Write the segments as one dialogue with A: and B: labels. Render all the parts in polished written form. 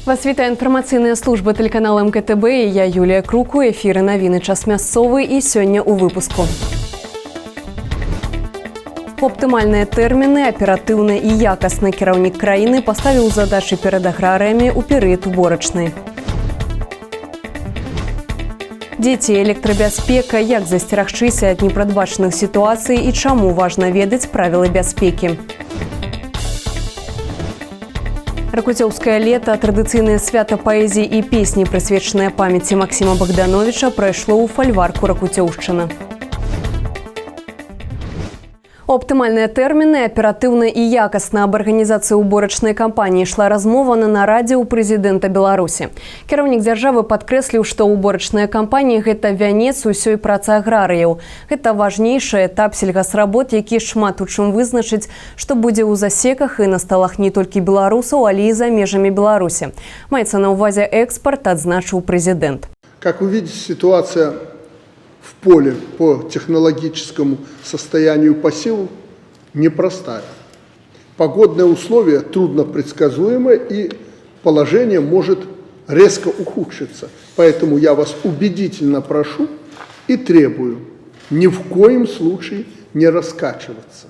A: Вас вітае інфармацыйная служба тэлеканала МКТБ і я Юлія Круку. Эфіры навіны час мясцовы і сёння ў выпуску. У аптымальныя тэрміны аператыўны і якасны кіраўнік краіны паставіў задачы перад аграрыямі ў перыяд уборачнай. Дзеці, электрабяспека, як засцерагчыся ад непрадбачаных сітуацый і чаму важна ведаць правілы бяспекі. Ракуцёўскае лета, традыцыйнае свята паэзіі і песні, прысвечаныя памяці Максіма Богдановича, прайшло ў фальварку Ракуцёўшчына. У аптымальныя тэрміны аператыўна і якасна аб арганізацыі уборачнай кампаніі ішла размова на нарадзе ў прэзідэнта Беларусі. Кіраўнік дзяржавы падкрэсліў, што уборачныя кампаніі – гэта вянец усёй працы аграрыяў. Гэта важнейшы этап сельгасработ, які шмат у чым вызначыць, што будзе ў засеках і на сталах не толькі беларусаў, але і за межамі Беларусі. Маецца на ўвазе экспарт, адзначыў прэзідэнт.
B: Как вы видите, ситуация в поле по технологическому состоянию посеву непростая. Погодные условия трудно предсказуемы, и положение может резко ухудшиться. Поэтому я вас убедительно прошу и требую ни в коем случае не раскачиваться.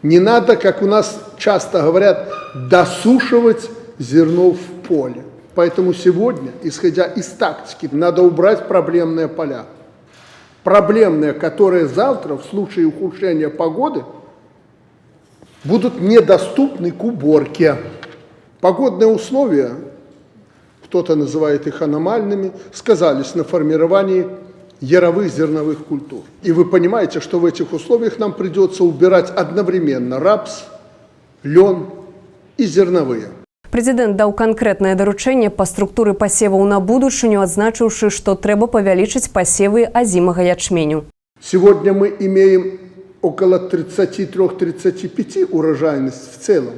B: Не надо, как у нас часто говорят, досушивать зерно в поле. Поэтому сегодня, исходя из тактики, надо убрать проблемные поля. Проблемные, которые завтра, в случае ухудшения погоды, будут недоступны к уборке. Погодные условия, кто-то называет их аномальными, сказались на формировании яровых зерновых культур. И вы понимаете, что в этих условиях нам придется убирать одновременно рапс, лен и зерновые.
A: Прэзідэнт даў канкрэтнае даручэнне па структуры пасеваў на будучыню, адзначыўшы, што трэба павялічыць пасевы азімага ячменю.
B: Сегодня мы имеем около 33-35 урожайность в целом,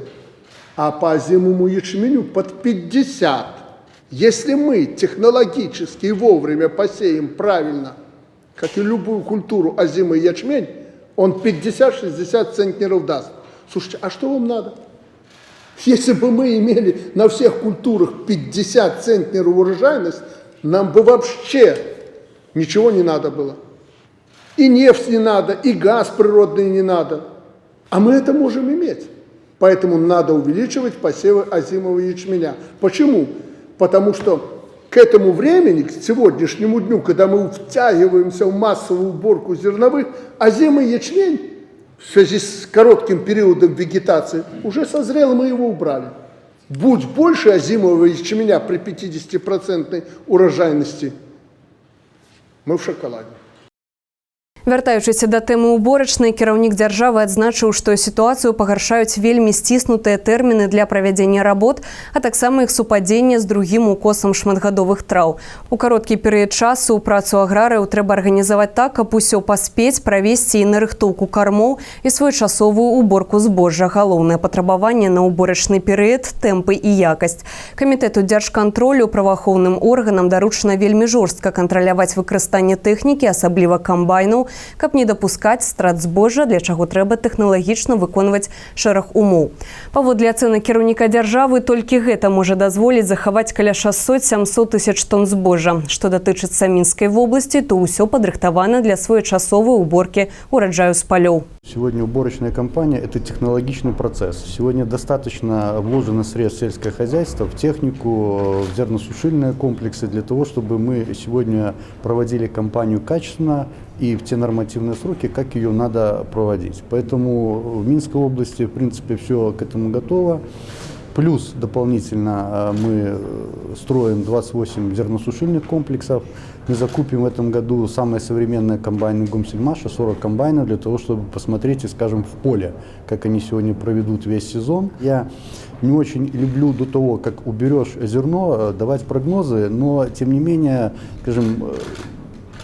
B: а по озимому ячменю под 50. Если мы технологически и вовремя посеем правильно, как и любую культуру озимый ячмень, он 50-60 центнеров даст. Слушайте, а что вам надо? Если бы мы имели на всех культурах 50 центнеров урожайность, нам бы вообще ничего не надо было. И нефть не надо, и газ природный не надо. А мы это можем иметь. Поэтому надо увеличивать посевы озимого ячменя. Почему? Потому что к этому времени, к сегодняшнему дню, когда мы втягиваемся в массовую уборку зерновых, озимый ячмень в связи с коротким периодом вегетации уже созрел, мы его убрали. Будь больше озимого ячменя при 50% урожайности, мы в шоколаде.
A: Вяртаючыся да тэмы уборачнай, кіраўнік дзяржавы адзначыў, што сітуацыю пагаршаюць вельмі сціснутыя тэрміны для правядзення работ, а таксама іх супадзенне з другім укосам шматгадовых траў. У кароткі перыяд часу працу аграрыяў трэба арганізаваць так, каб усё паспець, правесці і нарыхтоўку кармоў і своечасовую уборку збожжа. Галоўнае патрабаванне на уборачны перыяд – тэмпы і якасць. Камітэту дзяржкантролю праваахоўным органам даручана вельмі жорстка кантраляваць выкарыстанне тэхнікі, асабліва камбайнаў, каб не дапускаць страт збожжа, для чаго трэба тэхналагічна выконваць шэраг умоў. Паводле ацэнак кіраўніка дзяржавы, толькі гэта можа дазволіць захаваць каля 600-700 тысяч тонн збожжа. Што датычыцца Мінскай вобласці, то ўсё падрыхтавана для своечасовай уборкі ураджаю з палёў.
C: Сегодня уборочная кампания – это технологичный процесс. Сегодня достаточно вложено средств сельское хозяйство в технику, в зерносушильные комплексы для того, чтобы мы сегодня проводили кампанию качественно и в те нормативные сроки, как ее надо проводить. Поэтому в Минской области, в принципе, все к этому готово. Плюс дополнительно мы строим 28 зерносушильных комплексов. Мы закупим в этом году самые современные комбайны Гомсельмаша, 40 комбайнов, для того, чтобы посмотреть, и, скажем, в поле, как они сегодня проведут весь сезон. Я не очень люблю до того, как уберешь зерно, давать прогнозы, но, тем не менее, скажем,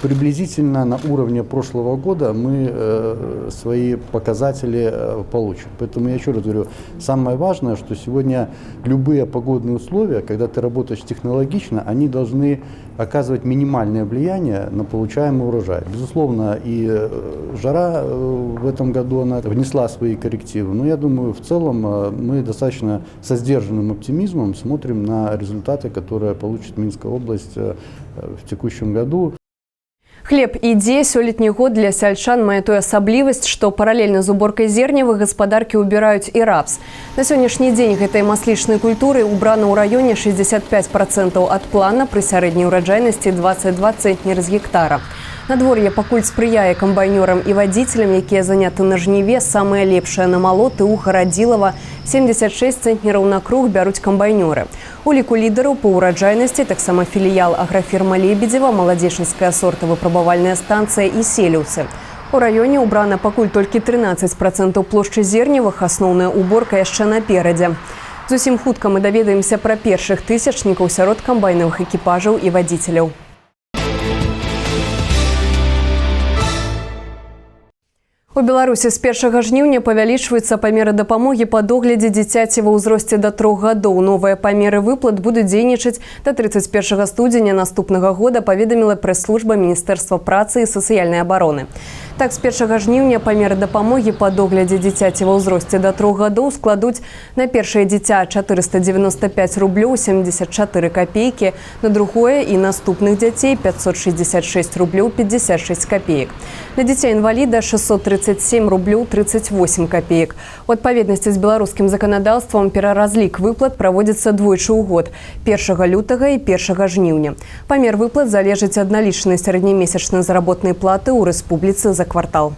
C: приблизительно на уровне прошлого года мы свои показатели получим. Поэтому я еще раз говорю, самое важное, что сегодня любые погодные условия, когда ты работаешь технологично, они должны оказывать минимальное влияние на получаемый урожай. Безусловно, и жара в этом году она внесла свои коррективы, но я думаю, в целом мы достаточно со сдержанным оптимизмом смотрим на результаты, которые получит Минская область в текущем году.
A: Хлеб ідзе сёлетні год для сяльчан мае тую асаблівасць, што паралельна з уборкай зерневых гаспадаркі ўбіраюць і рапс. На сённяшні дзень гэтай маслічнай культуры ўбрана ў раёне 65% ад плана пры сярэдняй ураджайнасці 22 цэнтнеры з гектара. Надвор'е пакуль спрыяе камбайнёрам і вадзіцелям, якія заняты на жніве, самыя лепшыя намалоты ў Гарадзілава. 76 цэнтнераў на круг бяруць камбайнёры. У ліку лідараў па ўраджайнасці таксама філіял аграфірма Лебедзева, маладзечынская сортава-выпрабавальная станцыя і селіўцы. У раёне ўбрана пакуль толькі 13% плошчы зерневых, асноўная уборка яшчэ наперадзе. Зусім хутка мы даведаемся пра першых тысячнікаў сярод камбайнавых экіпажаў і вадзіцеляў. У Беларусі з 1 жніўня павялічваюцца памеры дапамогі па доглядзе дзіцяці ва ўзросце да 3 гадоў. Новыя памеры выплат будуць дзейнічаць да 31 студзеня наступнага года, паведаміла прэс-служба Міністэрства працы і сацыяльнай абароны. Так, з 1 жніўня памеры дапамогі па доглядзе дзіцяці ва ўзросце да 3 гадоў складуць на першае дзіця 495 рублёў 74 копейкі, на другое і наступных дзяцей 566 рублёў 56 копеек. На дзіця-інваліда 637 рублёў 38 копеек. У адпаведнасці з беларускім заканадаўствам пераразлік выплат праводзіцца двойчы ў год – 1 лютага і 1 жніўня. Памер выплат залежыць ад налічнай сярэднямесячнай заработнай платы ў рэспубліцы за квартал.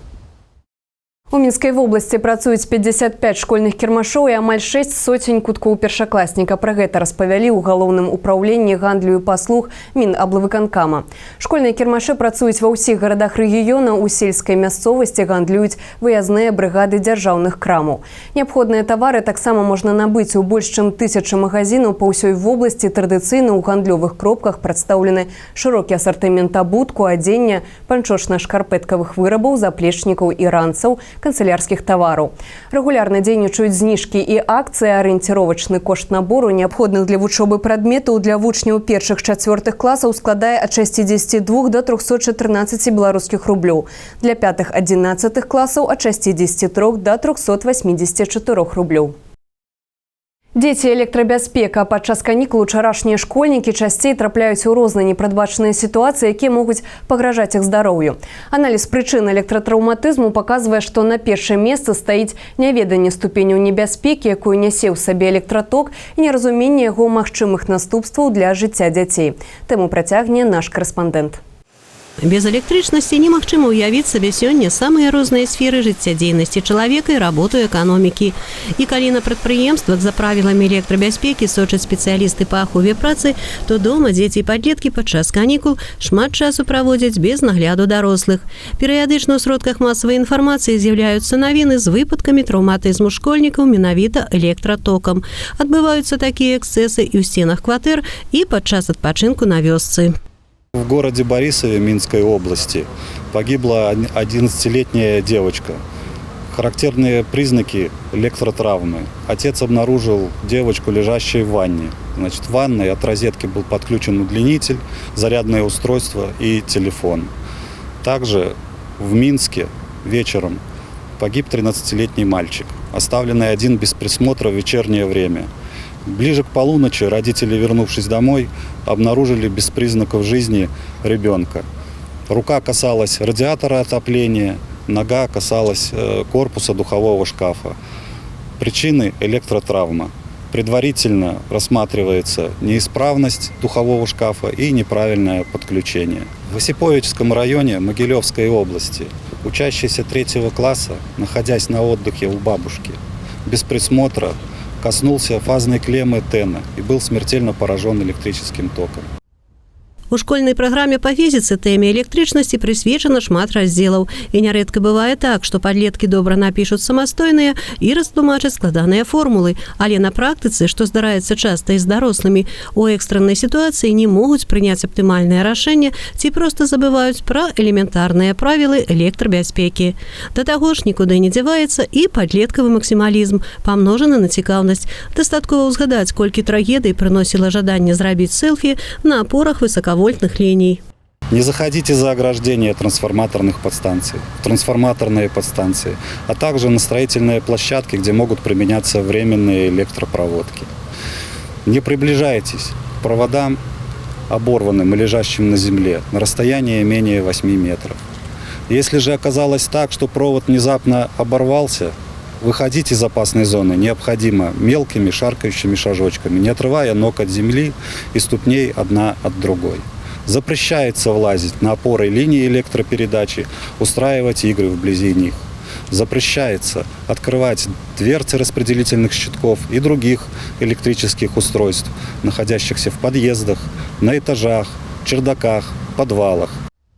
A: У Мінскай вобласці працуюць 55 школьных кірмашоў і амаль 6 сотень куткоў першакласніка. Пра гэта распавялі ў галоўным управленні гандлю і паслуг Мінаблвыканкама. Школьныя кірмашы працуюць ва ўсіх гарадах рэгіёна, у сельскай мясцовасці гандлююць выязныя брыгады дзяржаўных крамаў. Неабходныя тавары таксама можна набыць у больш чым 1000 магазінаў па ўсёй вобласці. Традыцыйна ў гандлёвых кропках прадстаўлены шырокі асартымент абутку, адзення, панчочна-шкарпэткавых вырабаў, заплечнікаў і ранцаў, канцелярскіх тавараў. Рэгулярна дзейнічаюць зніжкі і акцыі. Арыенціровачны кошт набору неабходных для вучобы прадметаў для вучняў першых-чацвёртых класаў складае ад 62 до 314 беларускіх рублёў. Для 5-11 класаў ад 63 до 384 рублёў. Дзеці электрабяспека. Падчас канікул учарашнія школьнікі часцей трапляюць у розныя непрадбачаныя сітуацыі, якія могуць пагражаць іх здароўю. Аналіз прычын электратраўматызму паказвае, што на першае месца стаіць няведанне ступеняў небяспекі, якую нясе ў сабе электраток, і неразуменне яго магчымых наступстваў для жыцця дзяцей. Тэму працягне наш карэспандэнт.
D: Без электрычнасці немагчыма ўявіць сабе сёння самыя розныя сферы жыццядзейнасці чалавека і работу эканомікі. І калі на прадпрыемствах за правіламі электрабяспекі сочаць спецыялісты па ахове працы, то дома дзеці і падлеткі падчас канікул шмат часу праводзяць без нагляду дарослых. Перыядычна ў сродках масавай інфармацыі з'яўляюцца навіны з выпадкамі траўматызму школьнікаў менавіта электратокам. Адбываюцца такія эксцэсы і ў сценах кватэр, і падчас адпачынку на вёсцы.
E: В городе Борисове Минской области погибла 11-летняя девочка. Характерные признаки электротравмы. Отец обнаружил девочку, лежащую в ванне. В ванной от розетки был подключен удлинитель, зарядное устройство и телефон. Также в Минске вечером погиб 13-летний мальчик, оставленный один без присмотра в вечернее время. Ближе к полуночи родители, вернувшись домой, обнаружили без признаков жизни ребенка. Рука касалась радиатора отопления, нога касалась корпуса духового шкафа. Причины электротравма. Предварительно рассматривается неисправность духового шкафа и неправильное подключение. В Осиповичском районе Могилевской области учащийся 3 класса, находясь на отдыхе у бабушки, без присмотра коснулся фазной клеммы тена и был смертельно поражен электрическим током.
D: У школьнай праграме па фізіцы тэме электрычнасці прысвечана шмат раздзелаў. І нярэдка бывае так, што падлеткі добра напішуць самастойныя і растлумачаць складаныя формулы, але на практыцы, што здараецца часта і з дарослымі, у экстраннай сітуацыі не могуць прыняць аптымальнае рашэнне ці проста забываюць пра элементарныя правілы электрабяспекі. Да таго ж нікуды не дзяваецца і падлеткавы максімалізм, памножаны на цікаўнасць. Дастаткова ўзгадаць, колькі трагедый прыносіла жаданне зрабіць селфі на апорах высоковольтных линий.
E: Не заходите за ограждение трансформаторных подстанций, трансформаторные подстанции, а также на строительные площадки, где могут применяться временные электропроводки. Не приближайтесь к проводам, оборванным и лежащим на земле, на расстоянии менее 8 метров. Если же оказалось так, что провод внезапно оборвался, выходить из опасной зоны необходимо мелкими шаркающими шажочками, не отрывая ног от земли и ступней одна от другой. Запрещается влазить на опоры линии электропередачи, устраивать игры вблизи них. Запрещается открывать дверцы распределительных щитков и других электрических устройств, находящихся в подъездах, на этажах, чердаках, подвалах.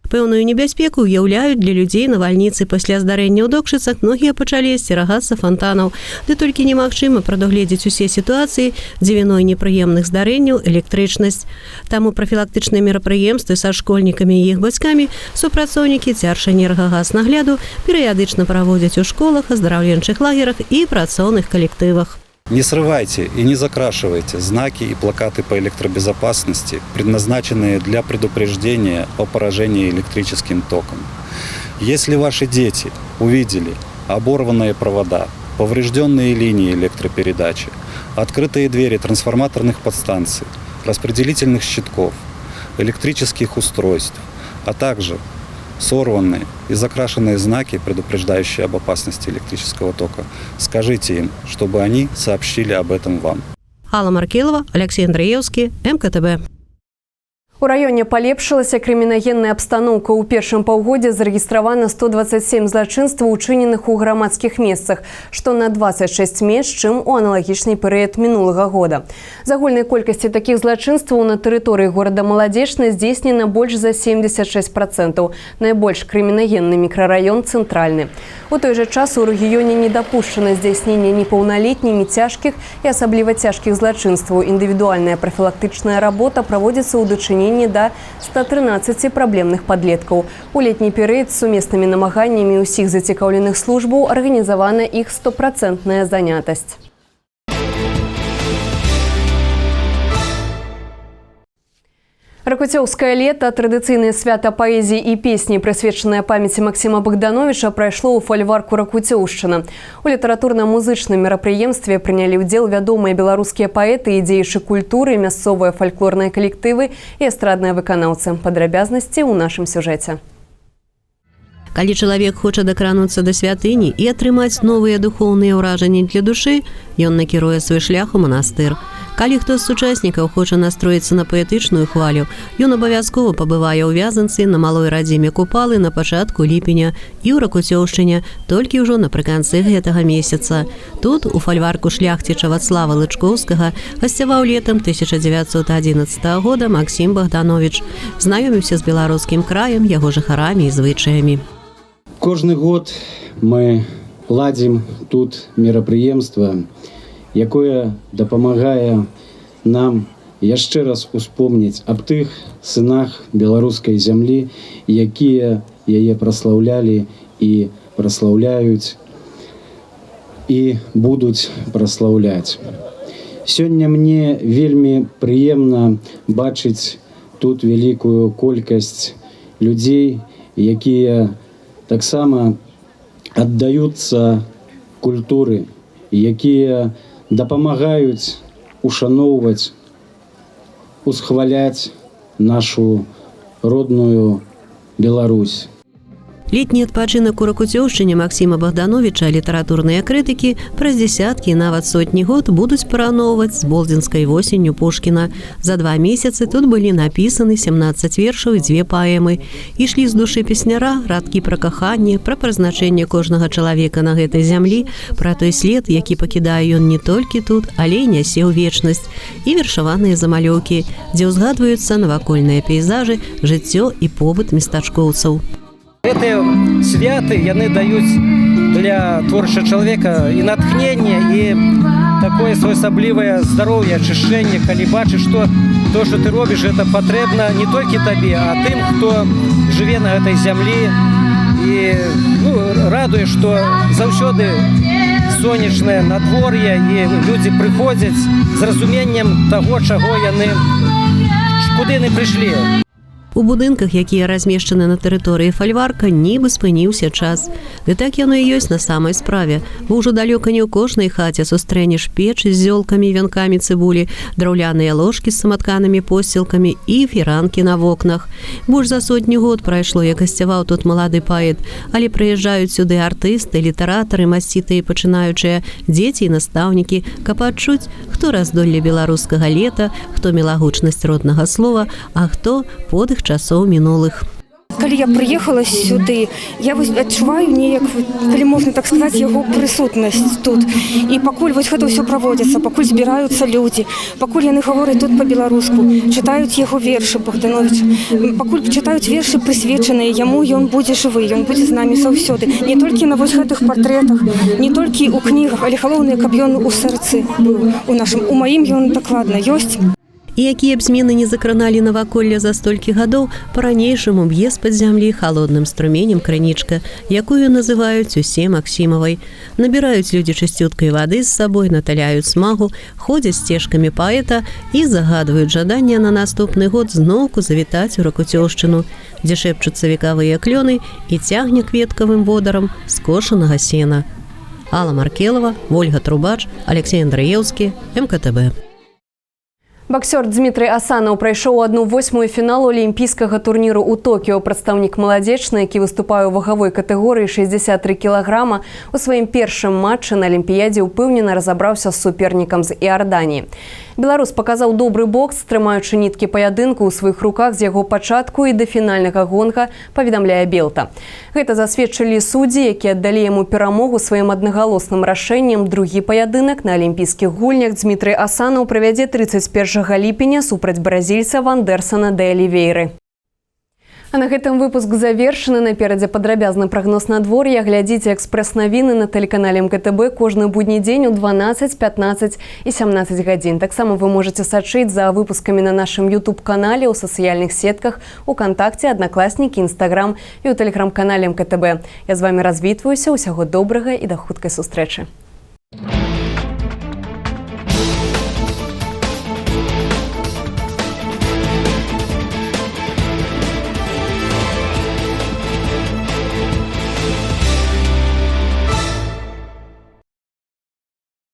D: Пэўную небяспеку ўяўляюць для людзей навальніцы. Пасля здарэння ў Докшыцах многія пачалі асцерагацца фонтанаў. Ды толькі немагчыма прадугледзець усе сітуацыі, дзе віной непрыемных здарэнняў электрычнасць. Таму прафілактычныя мерапрыемствы са школьнікамі і іх бацькамі супрацоўнікі Цяршэнергагазнагляду перыядычна праводзяць у школах, аздараўленчых лагерах і працоўных калектывах.
E: Не срывайте и не закрашивайте знаки и плакаты по электробезопасности, предназначенные для предупреждения о поражении электрическим током. Если ваши дети увидели оборванные провода, поврежденные линии электропередачи, открытые двери трансформаторных подстанций, распределительных щитков, электрических устройств, а также сорванные и закрашенные знаки, предупреждающие об опасности электрического тока, скажите им, чтобы они сообщили об этом вам.
D: Алла Маркелова, Алексей Андреевский, МКТБ.
A: У раёне палепшылася крымінагенная абстаноўка. У першым паўгодзе зарэгістравана 127 злачынстваў, учыненых у грамадскіх месцах, што на 26 менш, чым у аналагічны перыяд мінулага года. З агульнай колькасці такіх злачынстваў на тэрыторыі горада Маладзечна здзейснена больш за 76%. Найбольш крымінагенны мікрараён цэнтральны. У той жа час у рэгіёне не дапушчана здзяйснення непаўналетнімі цяжкіх і асабліва цяжкіх злачынстваў. Індывідуальная прафілактычная работа праводзіцца ў дачыненні до 113 праблемных падлеткаў. У летні перыяд з сумеснымі намаганнямі ўсіх зацікаўленых службаў арганізавана іх 100% занятасць. Ракуцёўскае лета, традыцыйнае свята паэзіі і песні, прысвечанае памяці Максіма Богдановича, прайшло ў фальварку Ракуцёўшчына. У літаратурна-музычным мерапрыемстве прынялі ўдзел вядомыя беларускія паэты і дзеячы культуры, мясцовыя фальклорныя калектывы і эстрадныя выканаўцы. Падрабязнасці ў нашым сюжэце.
D: Калі чалавек хоча дакрануцца да святыні і атрымаць новыя духоўныя ўражанні для душы, ён накіруе свой шлях у манастыр. Калі хто з сучаснікаў хоча настроіцца на паэтычную хвалю, ён абавязкова пабывае ў Вязанцы на малой радзіме Купалы на пачатку ліпеня і ў Ракуцёўшчыне толькі ўжо напрыканцы гэтага месяца. Тут, у фальварку шляхціча Вацлава Лычкоўскага, гасцяваў летам 1911 года Максім Богданович. Знаёміўся з беларускім краем, яго жыхарамі і звычаямі.
F: Кожны год мы ладзім тут мерапрыемства, якое дапамагае нам яшчэ раз успомніць аб тых сынах беларускай зямлі, якія яе праслаўлялі і праслаўляюць і будуць праслаўляць. Сёння мне вельмі прыемна бачыць тут вялікую колькасць людзей, якія таксама аддаюцца культуры, якія дапамагаюць ушаноўваць, усхваляць нашу родную Беларусь.
D: Летні адпачынак у Ракуцёўшчыне Максіма Богдановича літаратурныя крытыкі праз дзесяткі і нават сотні год будуць параўноўваць з болдзінскай восенню Пушкіна. За 2 месяцы тут былі напісаны 17 вершаў і 2 паэмы. Ішлі з душы песняра радкі пра каханне, пра прызначэнне кожнага чалавека на гэтай зямлі, пра той след, які пакідае ён не толькі тут, але і нясе ў вечнасць. І вершаваныя замалёўкі, дзе ўзгадваюцца навакольныя пейзажы, жыццё і побыт местачкоўцаў.
G: Гэтыя святы яны даюць для творчага чалавека і натхнення, і такое своеасаблівае здароўе, ачышчэнне, калі бачыш, што то, што ты робіш, гэта патрэбна не толькі табе, а тым, хто жыве на гэтай зямлі. І радуе, што заўсёды сонечнае надвор'е, і людзі прыходзяць з разуменнем таго, куды яны прыйшлі.
D: У будынках, якія размешчаны на тэрыторыі фальварка, нібы спыніўся час. Ды так яно і ёсць на самай справе, бо ўжо далёка не ў кожнай хаце сустрэнеш печы з зёлкамі і вянкамі цыбулі, драўляныя ложкі з саматканымі посцілкамі і фіранкі на вокнах. Больш за 100 год прайшло, як гасцяваў тут малады паэт, але прыязджаюць сюды артысты, літаратары, масцітыя і пачынаючыя, дзеці і настаўнікі, каб адчуць, хто раздолле беларускага лета, хто мілагучнасць роднага слова, а хто подых часоў мінулых.
H: Калі я прыехала сюды, я адчуваю неяк, калі можна так сказаць, яго прысутнасць тут. І пакуль гэта ўсё праводзіцца, пакуль збіраюцца людзі, пакуль яны гавораць тут па-беларуску, чытаюць яго вершы Богдановича, пакуль чытаюць вершы прысвечаныя яму, ён будзе жывы, ён будзе з намі заўсёды. Не толькі на гэтых партрэтах, не толькі ў кнігах, але галоўнае, каб ён у сэрцы быў у нашым. У маім ён дакладна ёсць.
D: І якія б змены не закраналі наваколле за столькі гадоў, па-ранейшаму б'е з-пад зямлі халодным струменем крынічка, якую называюць усе Максімавай. Набіраюць людзі чысцюткай вады з сабой, наталяюць смагу, ходзяць сцежкамі паэта і загадваюць жаданне на наступны год зноўку завітаць у Ракуцёўшчыну, дзе шэпчуцца векавыя клёны і цягне кветкавым водарам скошанага сена. Алла Маркелова, Вольга Трубач, Алексей Андрыеўскі, МКТБ.
A: Боксер Дмітрый Асанаў прайшоў 1/8 фіналу алімпійскага турніру ў Токіо. Прадстаўнік маладзечны, які выступае ў вагавой катэгорыі 63 кілаграма, у сваім першым матчы на алімпіядзе ўпэўнена разабраўся з супернікам з Іарданіі. Беларус паказаў добры бокс, трымаючы ніткі паядынку ў сваіх руках з яго пачатку і да фінальнага гонка, паведамляе Белта. Гэта засведчылі суддзі, якія аддалі яму перамогу сваім аднагалосным рашэннем. Другі паядынак на алімпійскіх гульнях Дмітрый Асанаў правядзе 31 ліпеня супраць бразільца Вандерсана де Алівейры. А на гэтым выпуск завершаны. Наперадзе падрабязны прагноз надвор'я. Глядзіце экспрэс-навіны на тэлеканале МКТБ кожны будні дзень у 12, 15 і 17 гадзін. Таксама вы можаце сачыць за выпускамі на нашым YouTube-канале, у сацыяльных сетках, у Кантакце, Аднакласнікі, Інстаграм і ў тэлеграм-канале МКТБ. Я з вами развітваюся. Усяго добрага і да хуткай сустрэчы.